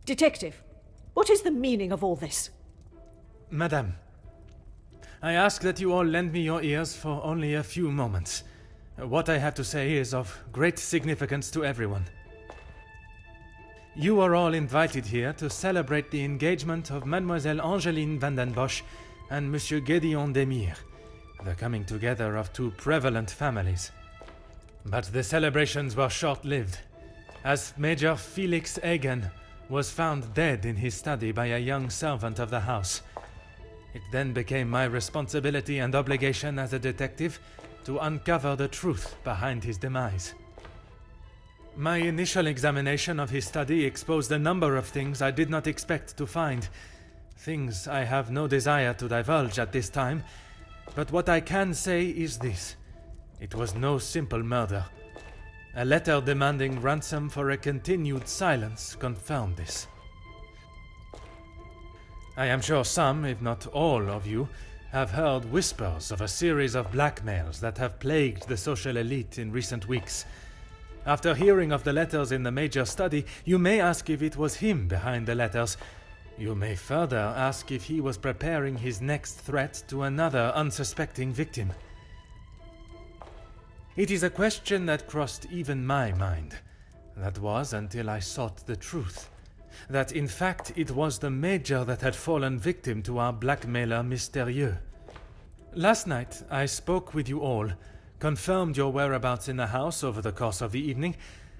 Detective, what is the meaning of all this? Madame, I ask that you all lend me your ears for only a few moments. What I have to say is of great significance to everyone. You are all invited here to celebrate the engagement of Mademoiselle Angeline van den Bosch and Monsieur Gédéon Demire, the coming together of two prevalent families. But the celebrations were short-lived, as Major Felix Hagen was found dead in his study by a young servant of the house. It then became my responsibility and obligation as a detective to uncover the truth behind his demise. My initial examination of his study exposed a number of things I did not expect to find. Things I have no desire to divulge at this time, but what I can say is this. It was no simple murder. A letter demanding ransom for a continued silence confirmed this. I am sure some, if not all of you, have heard whispers of a series of blackmails that have plagued the social elite in recent weeks. After hearing of the letters in the major study, you may ask if it was him behind the letters. You may further ask if he was preparing his next threat to another unsuspecting victim. It is a question that crossed even my mind. That was until I sought the truth. That in fact it was the Major that had fallen victim to our blackmailer Mystérieux. Last night I spoke with you all, confirmed your whereabouts in the house over the course of the evening,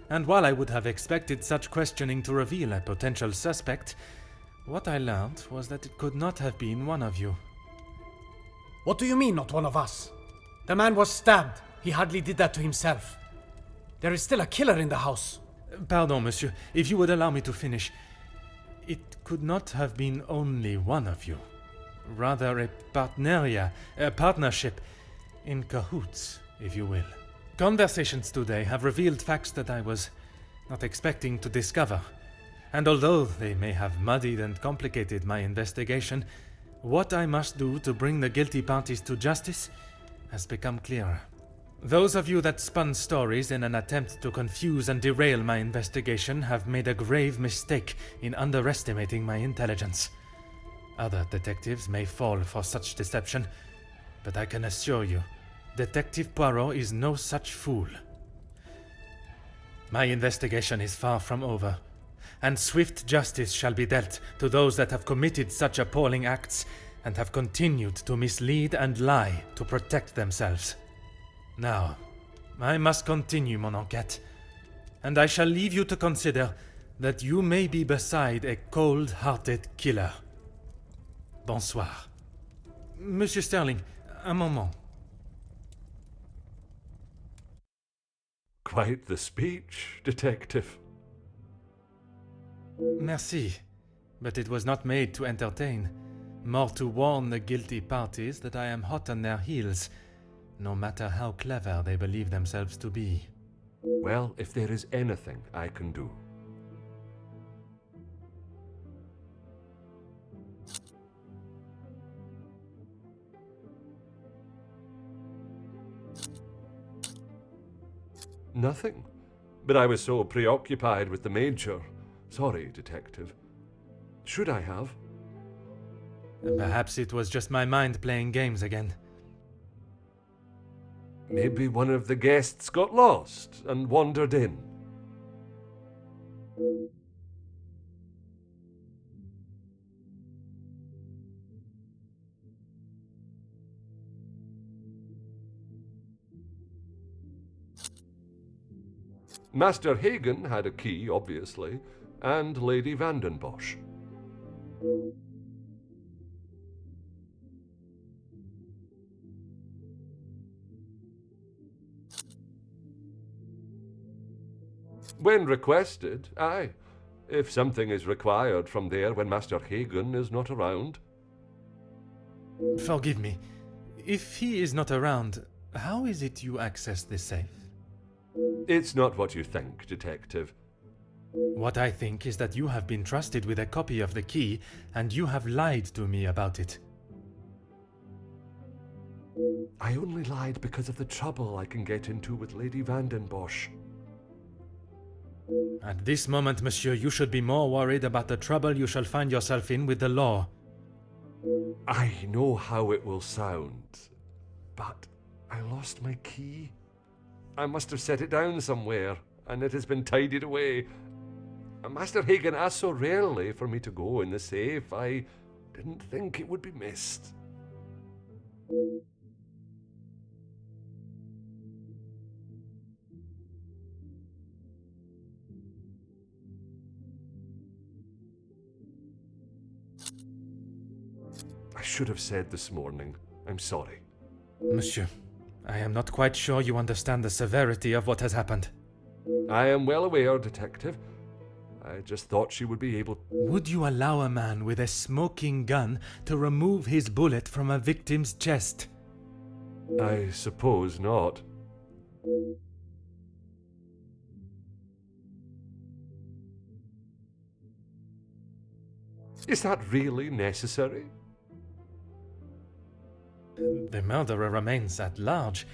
and while I would have expected such questioning to reveal a potential suspect, what I learned was that it could not have been one of you. What do you mean, not one of us? The man was stabbed. He hardly did that to himself. There is still a killer in the house. Pardon, monsieur, if you would allow me to finish. It could not have been only one of you. Rather a partnership, in cahoots, if you will. Conversations today have revealed facts that I was not expecting to discover. And although they may have muddied and complicated my investigation, what I must do to bring the guilty parties to justice has become clearer. Those of you that spun stories in an attempt to confuse and derail my investigation have made a grave mistake in underestimating my intelligence. Other detectives may fall for such deception, but I can assure you, Detective Poirot is no such fool. My investigation is far from over, and swift justice shall be dealt to those that have committed such appalling acts and have continued to mislead and lie to protect themselves. Now, I must continue mon enquête, and I shall leave you to consider that you may be beside a cold-hearted killer. Bonsoir. Monsieur Sterling, un moment. Quite the speech, detective. Merci, but it was not made to entertain, more to warn the guilty parties that I am hot on their heels, no matter how clever they believe themselves to be. Well, if there is anything I can do. Nothing. But I was so preoccupied with the Major. Sorry, detective. Should I have? Perhaps it was just my mind playing games again. Maybe one of the guests got lost and wandered in. Master Hagen had a key, obviously, and Lady Van den Bosch. When requested, aye. If something is required from there when Master Hagen is not around. Forgive me. If he is not around, how is it you access this safe? It's not what you think, detective. What I think is that you have been trusted with a copy of the key, and you have lied to me about it. I only lied because of the trouble I can get into with Lady Van den Bosch. At this moment, monsieur, you should be more worried about the trouble you shall find yourself in with the law. I know how it will sound, but I lost my key. I must have set it down somewhere, and it has been tidied away. Master Hagen asked so rarely for me to go in the safe, I didn't think it would be missed. I should have said this morning. I'm sorry. Monsieur, I am not quite sure you understand the severity of what has happened. I am well aware, Detective. I just thought she would be able... Would you allow a man with a smoking gun to remove his bullet from a victim's chest? I suppose not. Is that really necessary? The murderer remains at large,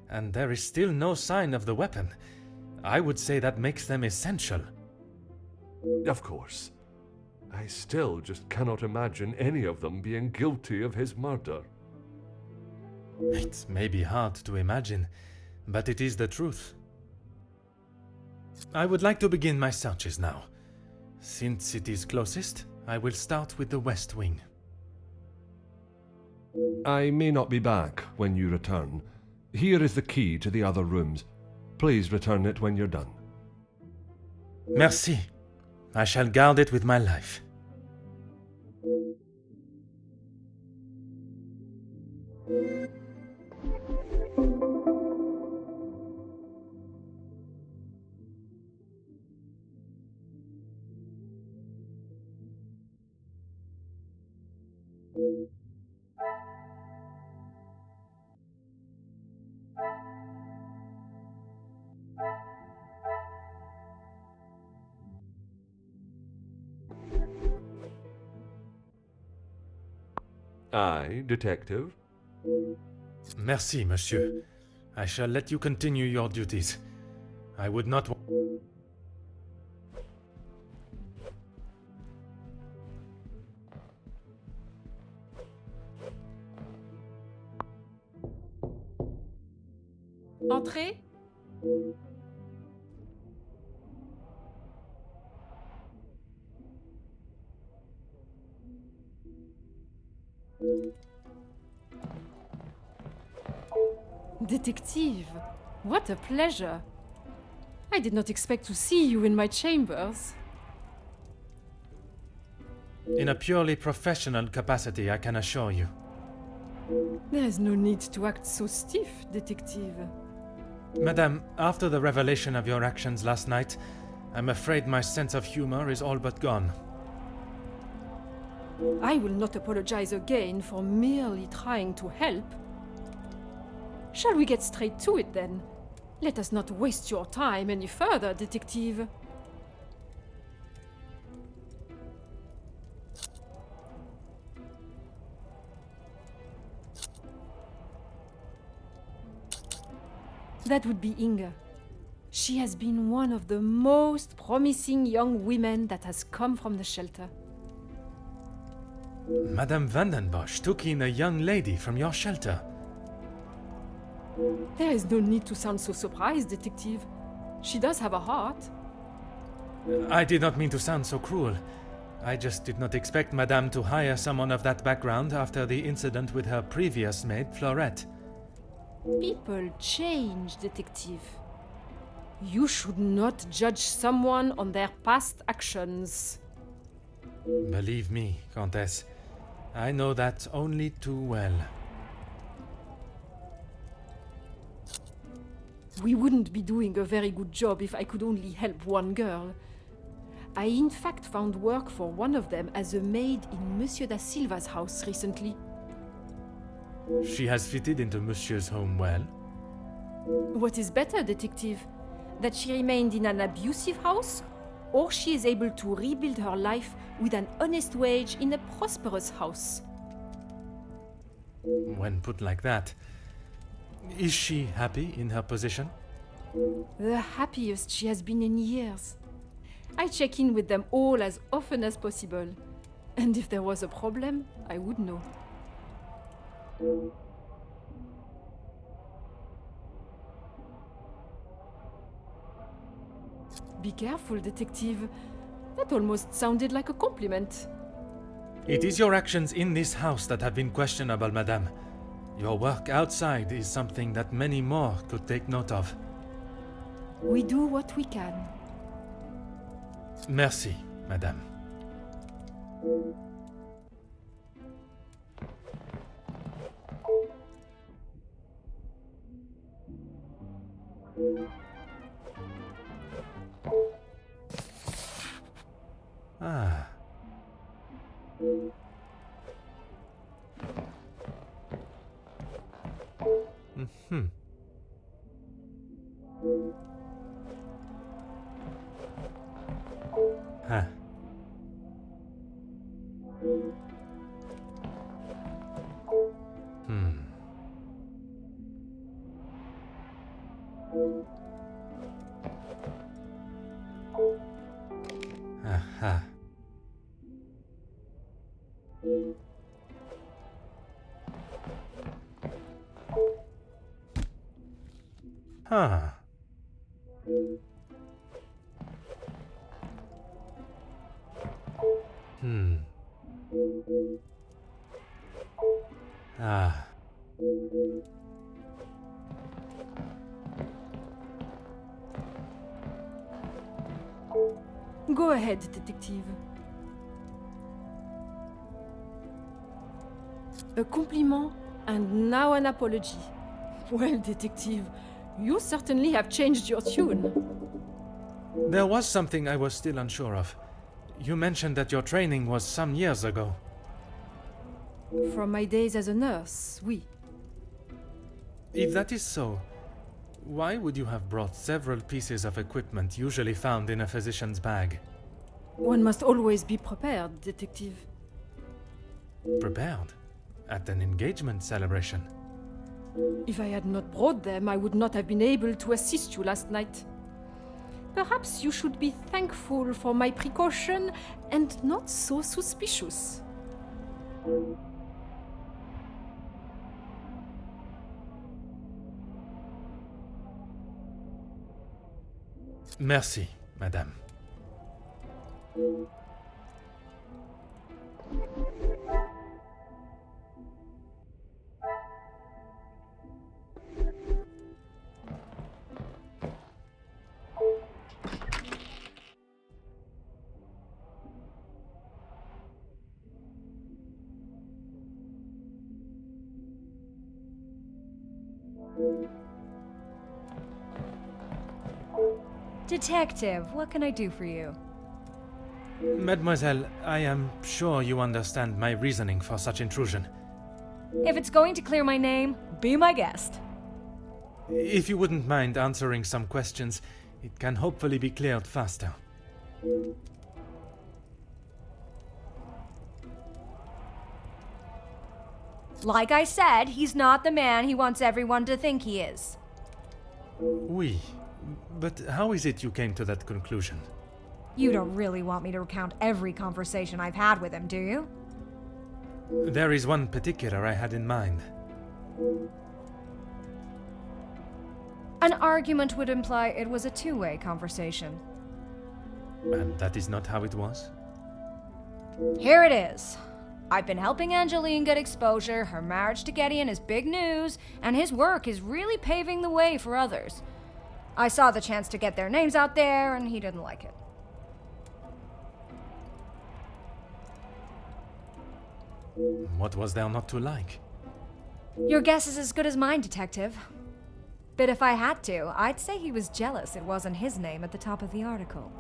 and there is still no sign of the weapon. I would say that makes them essential. Of course. I still just cannot imagine any of them being guilty of his murder. It may be hard to imagine, but it is the truth. I would like to begin my searches now. Since it is closest, I will start with the west wing. I may not be back when you return. Here is the key to the other rooms. Please return it when you're done. Merci. I shall guard it with my life. Aye, Detective. Merci, monsieur. I shall let you continue your duties. I would not... Entrez. Detective, what a pleasure. I did not expect to see you in my chambers. In a purely professional capacity, I can assure you. There is no need to act so stiff, Detective. Madame, after the revelation of your actions last night, I'm afraid my sense of humor is all but gone. I will not apologize again for merely trying to help. Shall we get straight to it then? Let us not waste your time any further, Detective. That would be Inga. She has been one of the most promising young women that has come from the shelter. Madame Vandenbosch took in a young lady from your shelter. There is no need to sound so surprised, Detective. She does have a heart. I did not mean to sound so cruel. I just did not expect Madame to hire someone of that background after the incident with her previous maid, Florette. People change, Detective. You should not judge someone on their past actions. Believe me, Countess, I know that only too well. We wouldn't be doing a very good job if I could only help one girl. I in fact found work for one of them as a maid in Monsieur da Silva's house recently. She has fitted into Monsieur's home well. What is better, Detective? That she remained in an abusive house, or she is able to rebuild her life with an honest wage in a prosperous house? When put like that, is she happy in her position? The happiest she has been in years. I check in with them all as often as possible. And if there was a problem, I would know. Be careful, detective. That almost sounded like a compliment. It is your actions in this house that have been questionable, madame. Your work outside is something that many more could take note of. We do what we can. Merci, madame. Ah. Mm-hmm. Huh. Hmm. Aha. Huh. Hmm. Ah. Go ahead, detective. A compliment and now an apology. Well, detective, you certainly have changed your tune. There was something I was still unsure of. You mentioned that your training was some years ago. From my days as a nurse, oui. If that is so, why would you have brought several pieces of equipment usually found in a physician's bag? One must always be prepared, detective. Prepared? At an engagement celebration? If I had not brought them, I would not have been able to assist you last night. Perhaps you should be thankful for my precaution and not so suspicious. Merci, madame. Detective, what can I do for you? Mademoiselle, I am sure you understand my reasoning for such intrusion. If it's going to clear my name, be my guest. If you wouldn't mind answering some questions, it can hopefully be cleared faster. Like I said, he's not the man he wants everyone to think he is. Oui, but how is it you came to that conclusion? You don't really want me to recount every conversation I've had with him, do you? There is one particular I had in mind. An argument would imply it was a two-way conversation. And that is not how it was? Here it is. I've been helping Angeline get exposure, her marriage to Gideon is big news, and his work is really paving the way for others. I saw the chance to get their names out there, and he didn't like it. What was there not to like? Your guess is as good as mine, detective. But if I had to, I'd say he was jealous it wasn't his name at the top of the article.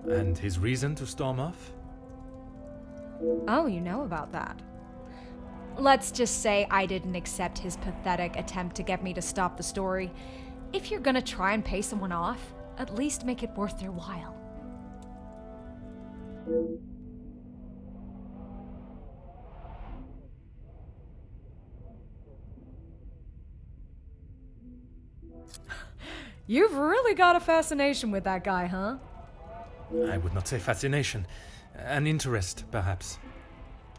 And his reason to storm off? Oh, you know about that. Let's just say I didn't accept his pathetic attempt to get me to stop the story. If you're gonna try and pay someone off, at least make it worth their while. You've really got a fascination with that guy, huh? I would not say fascination. An interest, perhaps.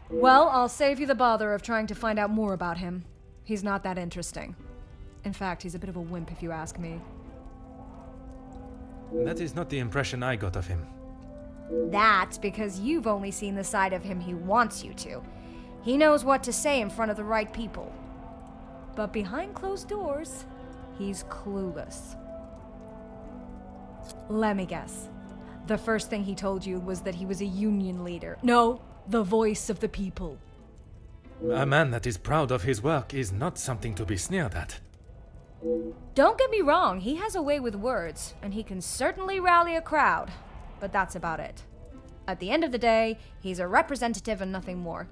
Well, I'll save you the bother of trying to find out more about him. He's not that interesting. In fact, he's a bit of a wimp if you ask me. That is not the impression I got of him. That's because you've only seen the side of him he wants you to. He knows what to say in front of the right people. But behind closed doors, he's clueless. Let me guess. The first thing he told you was that he was a union leader. No, the voice of the people. A man that is proud of his work is not something to be sneered at. Don't get me wrong, he has a way with words, and he can certainly rally a crowd. But that's about it. At the end of the day, he's a representative and nothing more.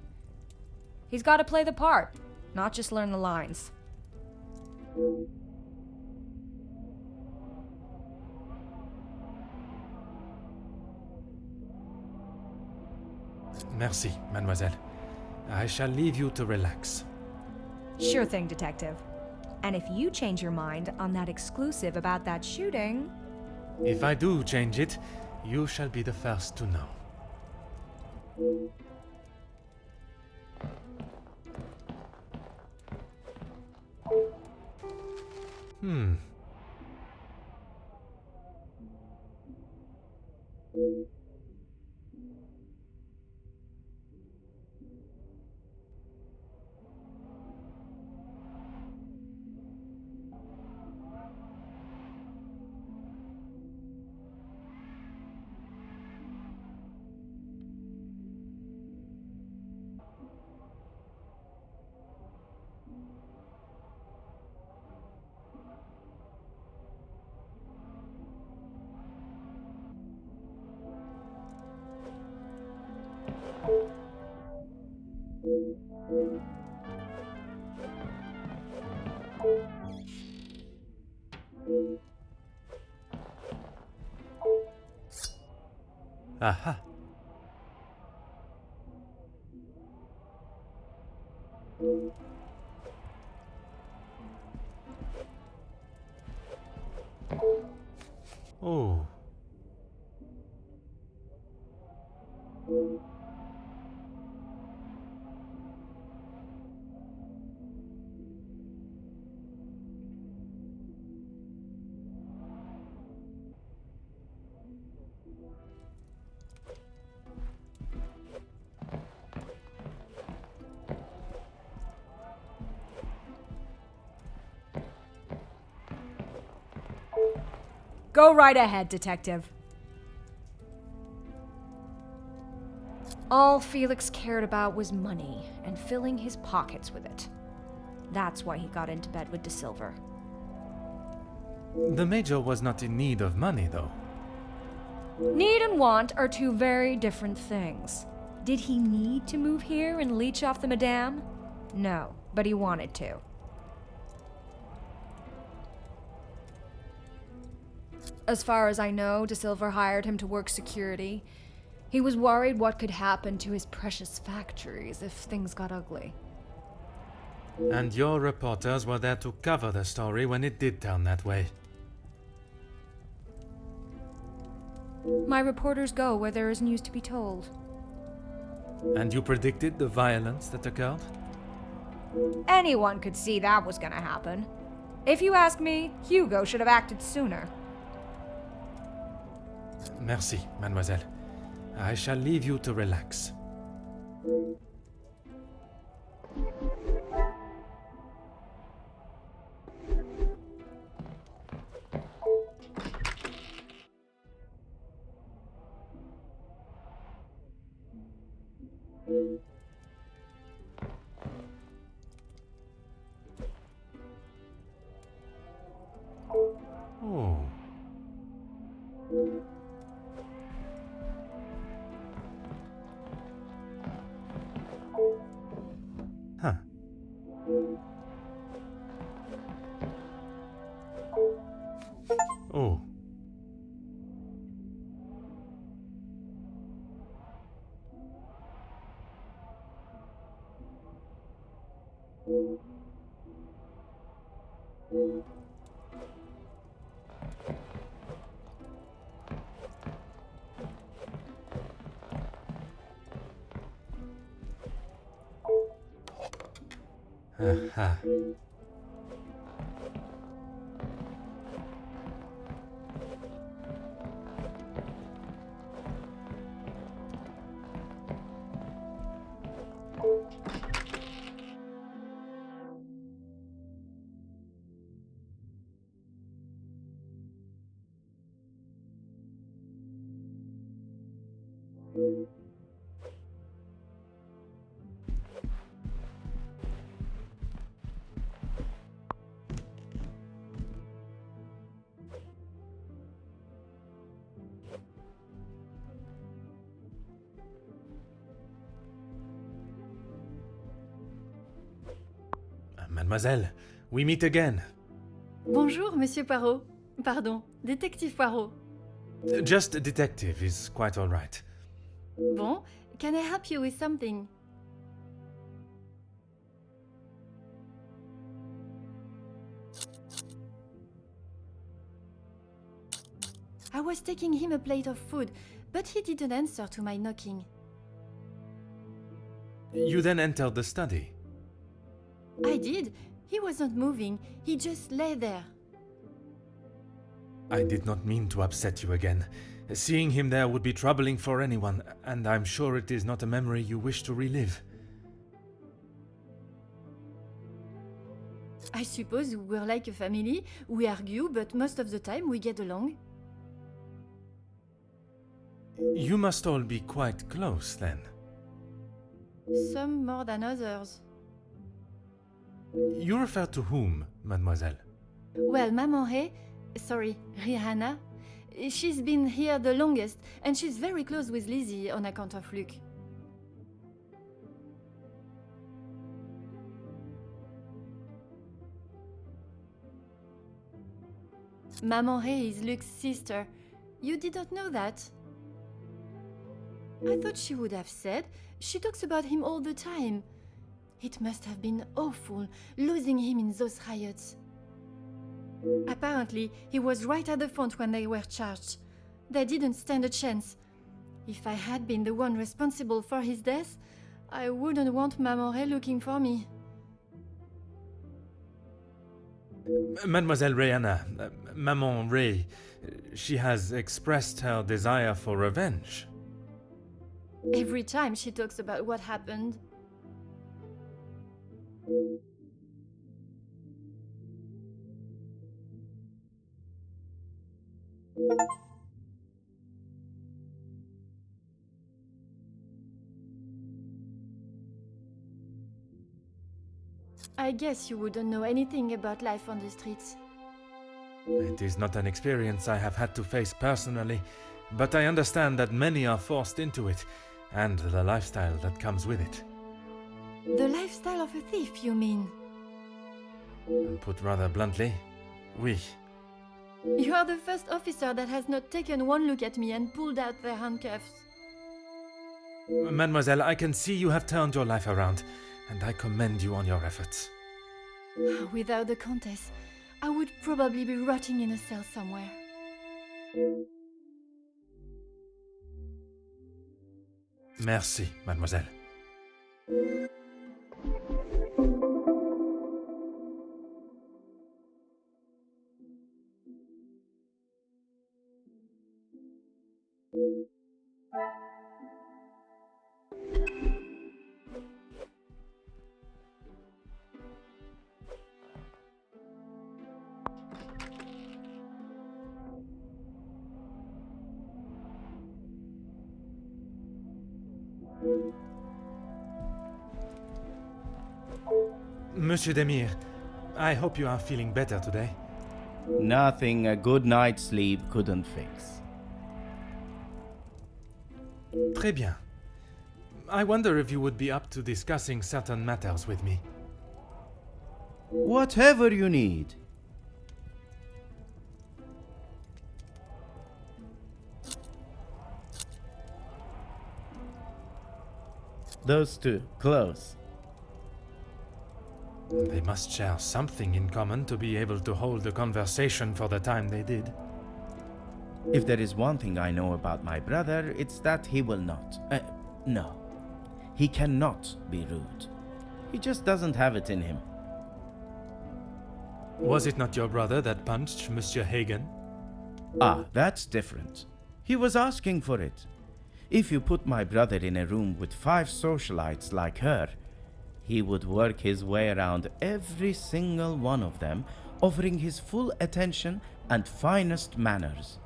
He's got to play the part, not just learn the lines. Merci, mademoiselle. I shall leave you to relax. Sure thing, detective. And if you change your mind on that exclusive about that shooting... If I do change it, you shall be the first to know. Aha. Oh. Go right ahead, detective. All Felix cared about was money and filling his pockets with it. That's why he got into bed with De Silver. The Major was not in need of money, though. Need and want are two very different things. Did he need to move here and leech off the Madame? No, but he wanted to. As far as I know, De Silver hired him to work security. He was worried what could happen to his precious factories if things got ugly. And your reporters were there to cover the story when it did turn that way. My reporters go where there is news to be told. And you predicted the violence that occurred? Anyone could see that was gonna happen. If you ask me, Hugo should have acted sooner. Merci, mademoiselle. I shall leave you to relax. Oh. Huh. Oh. Aha. Mademoiselle, we meet again. Bonjour, Monsieur Poirot. Pardon, Détective Poirot. Just detective is quite all right. Bon, can I help you with something? I was taking him a plate of food, but he didn't answer to my knocking. You then entered the study. I did. He wasn't moving. He just lay there. I did not mean to upset you again. Seeing him there would be troubling for anyone, and I'm sure it is not a memory you wish to relive. I suppose we're like a family. We argue, but most of the time we get along. You must all be quite close, then. Some more than others. You refer to whom, mademoiselle? Well, Maman Rihanna, she's been here the longest, and she's very close with Lizzie on account of Luke. Maman Ray is Luke's sister. You didn't know that? I thought she would have said. She talks about him all the time. It must have been awful, losing him in those riots. Apparently, he was right at the front when they were charged. They didn't stand a chance. If I had been the one responsible for his death, I wouldn't want Maman Ray looking for me. Mademoiselle Rihanna, Maman Ray, she has expressed her desire for revenge. Every time she talks about what happened. I guess you wouldn't know anything about life on the streets. It is not an experience I have had to face personally, but I understand that many are forced into it, and the lifestyle that comes with it. The lifestyle of a thief, you mean? Put rather bluntly, oui. You are the first officer that has not taken one look at me and pulled out their handcuffs. Mademoiselle, I can see you have turned your life around, and I commend you on your efforts. Without the Countess, I would probably be rotting in a cell somewhere. Merci, mademoiselle. Monsieur Demir, I hope you are feeling better today. Nothing a good night's sleep couldn't fix. Très bien. I wonder if you would be up to discussing certain matters with me. Whatever you need. Those two, close. They must share something in common to be able to hold a conversation for the time they did. If there is one thing I know about my brother, it's that he will not. No. He cannot be rude. He just doesn't have it in him. Was it not your brother that punched Monsieur Hagen? Ah, that's different. He was asking for it. If you put my brother in a room with 5 socialites like her, he would work his way around every single one of them, offering his full attention and finest manners.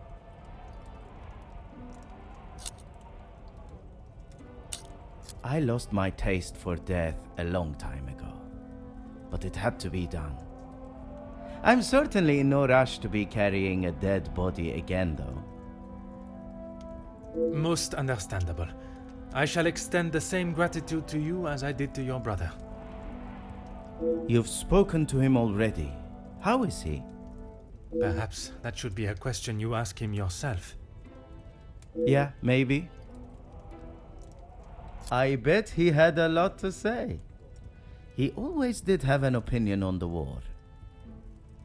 I lost my taste for death a long time ago, but it had to be done. I'm certainly in no rush to be carrying a dead body again, though. Most understandable. I shall extend the same gratitude to you as I did to your brother. You've spoken to him already. How is he? Perhaps that should be a question you ask him yourself. Yeah, maybe. I bet he had a lot to say. He always did have an opinion on the war.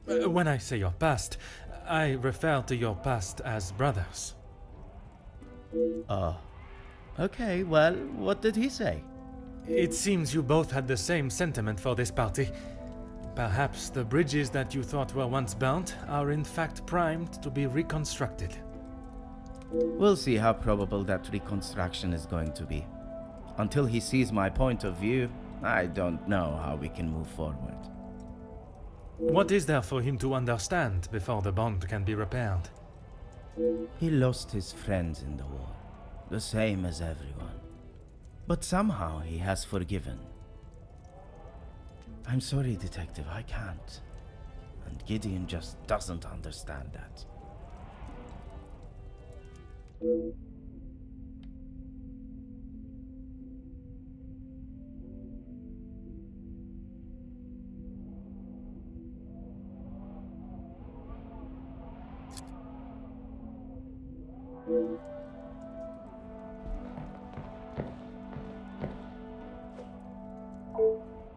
When I say your past, I refer to your past as brothers. Oh. Okay, well, what did he say? It seems you both had the same sentiment for this party. Perhaps the bridges that you thought were once burnt are in fact primed to be reconstructed. We'll see how probable that reconstruction is going to be. Until he sees my point of view, I don't know how we can move forward. What is there for him to understand before the bond can be repaired? He lost his friends in the war, the same as everyone. But somehow he has forgiven. I'm sorry, Detective, I can't. And Gideon just doesn't understand that.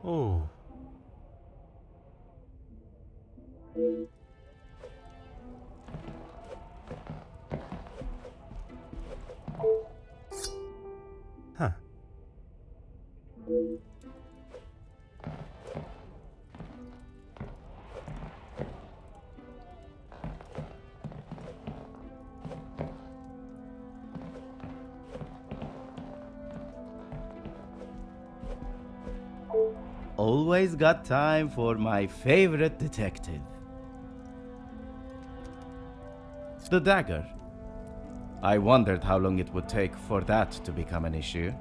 Oh. Huh. Always got time for my favorite detective. The dagger. I wondered how long it would take for that to become an issue.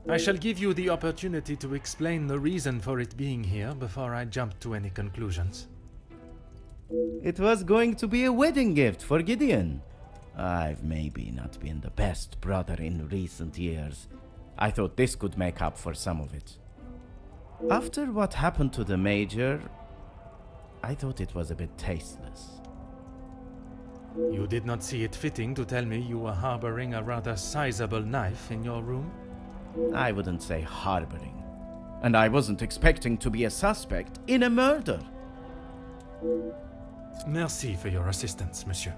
I shall give you the opportunity to explain the reason for it being here before I jump to any conclusions. It was going to be a wedding gift for Gideon. I've maybe not been the best brother in recent years. I thought this could make up for some of it. After what happened to the Major, I thought it was a bit tasteless. You did not see it fitting to tell me you were harboring a rather sizable knife in your room? I wouldn't say harboring. And I wasn't expecting to be a suspect in a murder. Merci for your assistance, monsieur.